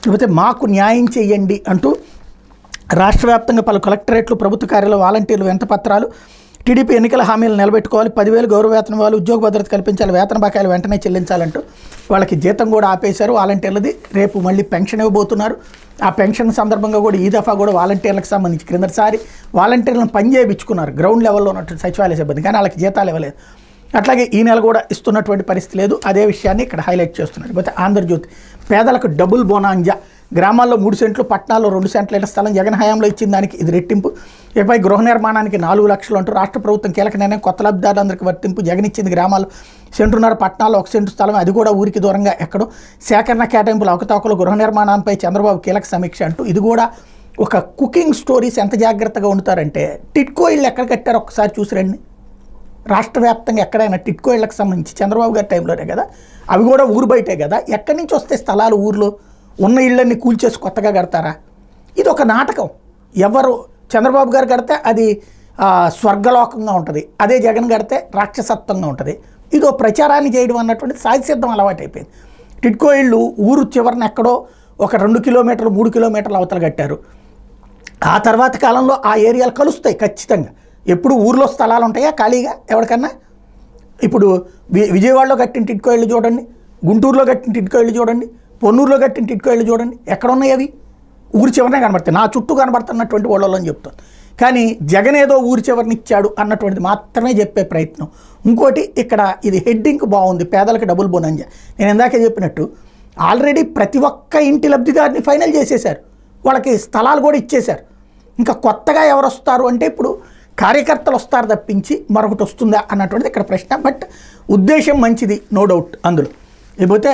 లేకపోతే మాకు న్యాయం చేయండి అంటూ రాష్ట్ర వ్యాప్తంగా పలు కలెక్టరేట్లు, ప్రభుత్వ కార్యాలయాలు, వాలంటీర్లు వెంట పత్రాలు. టీడీపీ ఎన్నికల హామీలు నిలబెట్టుకోవాలి, 10,000 గౌరవ వేతనం వాళ్ళు, ఉద్యోగ భద్రత కల్పించాలి, వేతన బకాయిలు వెంటనే చెల్లించాలంటూ వాళ్ళకి జీతం కూడా ఆపేశారు వాలంటీర్లది. రేపు మళ్ళీ పెన్షన్ ఇవ్వబోతున్నారు. ఆ పెన్షన్ సందర్భంగా కూడా ఈ దఫా కూడా వాలంటీర్లకు సంబంధించి క్రిందసారి వాలంటీర్లను పని చేయించుకున్నారు గ్రౌండ్ లెవెల్లో ఉన్నటువంటి సచివాలయ సిబ్బంది, కానీ వాళ్ళకి జీతాలు ఇవ్వలేదు. అట్లాగే ఈ నెల కూడా ఇస్తున్నటువంటి పరిస్థితి లేదు. అదే విషయాన్ని ఇక్కడ హైలైట్ చేస్తున్నారు. లేకపోతే ఆంధ్రజ్యోతి, పేదలకు డబుల్ బోనాంజా, గ్రామాల్లో 3 సెంట్లు, పట్టణాల్లో 2 సెంట్ల ఇళ్ల స్థలం, జగన్ హయాంలో ఇచ్చిన దానికి ఇది రెట్టింపు. ఇకపై గృహ నిర్మాణానికి 4 లక్షలు అంటూ రాష్ట్ర ప్రభుత్వం కీలక నిర్ణయం, కొత్త లబ్ధిదారులందరికీ వర్తింపు. జగన్ ఇచ్చింది గ్రామాల్లో 1.5 సెంటున్నర, పట్టణాల్లో 1 సెంటు స్థలం, అది కూడా ఊరికి దూరంగా ఎక్కడో. సేకరణ కేటాయింపులు, అవకతవకలు, గృహ నిర్మాణంపై చంద్రబాబు కీలక సమీక్ష అంటూ ఇది కూడా ఒక కుకింగ్ స్టోరీస్. ఎంత జాగ్రత్తగా ఉంటారంటే టిట్కో ఇళ్ళు ఎక్కడ కట్టారో ఒక్కసారి చూసిరండి. రాష్ట్ర వ్యాప్తంగా ఎక్కడైనా టిట్కో ఇళ్ళకి సంబంధించి చంద్రబాబు గారి టైంలోనే కదా, అవి కూడా ఊరు బయటే కదా. ఎక్కడి నుంచి వస్తే స్థలాలు ఊర్లో ఉన్న ఇళ్ళన్నీ కూల్చేసి కొత్తగా కడతారా? ఇది ఒక నాటకం. ఎవరు చంద్రబాబు గారు కడితే అది స్వర్గలోకంగా ఉంటుంది, అదే జగన్ కడితే రాక్షసత్వంగా ఉంటుంది. ఇదో ప్రచారాన్ని చేయడం అన్నటువంటి సహజసిద్ధం అలవాటు అయిపోయింది. టిట్కో ఇళ్ళు ఊరు చివరన ఎక్కడో ఒక 2 కిలోమీటర్లు 3 కిలోమీటర్ల అవతల కట్టారు. ఆ తర్వాత కాలంలో ఆ ఏరియాలు కలుస్తాయి ఖచ్చితంగా. ఎప్పుడు ఊర్లో స్థలాలు ఉంటాయా ఖాళీగా ఎవరికన్నా? ఇప్పుడు విజయవాడలో కట్టిన టిట్కో ఇళ్ళు చూడండి, గుంటూరులో కట్టిన టిట్కో ఇళ్ళు చూడండి, పొన్నూరులో కట్టిన టిట్కో ఇళ్ళు చూడండి, ఎక్కడ ఉన్నాయి అవి? ఊరి చివరనే కనబడతాయి. నా చుట్టూ కనబడుతున్నటువంటి వాళ్ళలో అని చెప్తాను. కానీ జగన్ ఏదో ఊరి చివరినిచ్చాడు అన్నటువంటిది మాత్రమే చెప్పే ప్రయత్నం. ఇంకోటి ఇక్కడ ఇది హెడ్డింగ్ బాగుంది, పేదలకు డబుల్ బోనాంజా. నేను ఇందాకే చెప్పినట్టు ఆల్రెడీ ప్రతి ఒక్క ఇంటి లబ్ధిదారిని ఫైనల్ చేసేశారు, వాళ్ళకి స్థలాలు కూడా ఇచ్చేశారు. ఇంకా కొత్తగా ఎవరు వస్తారు అంటే ఇప్పుడు కార్యకర్తలు వస్తారు తప్పించి మరొకటి వస్తుందా అన్నటువంటిది ఇక్కడ ప్రశ్న. బట్ ఉద్దేశం మంచిది, నో డౌట్ అందులో. లేకపోతే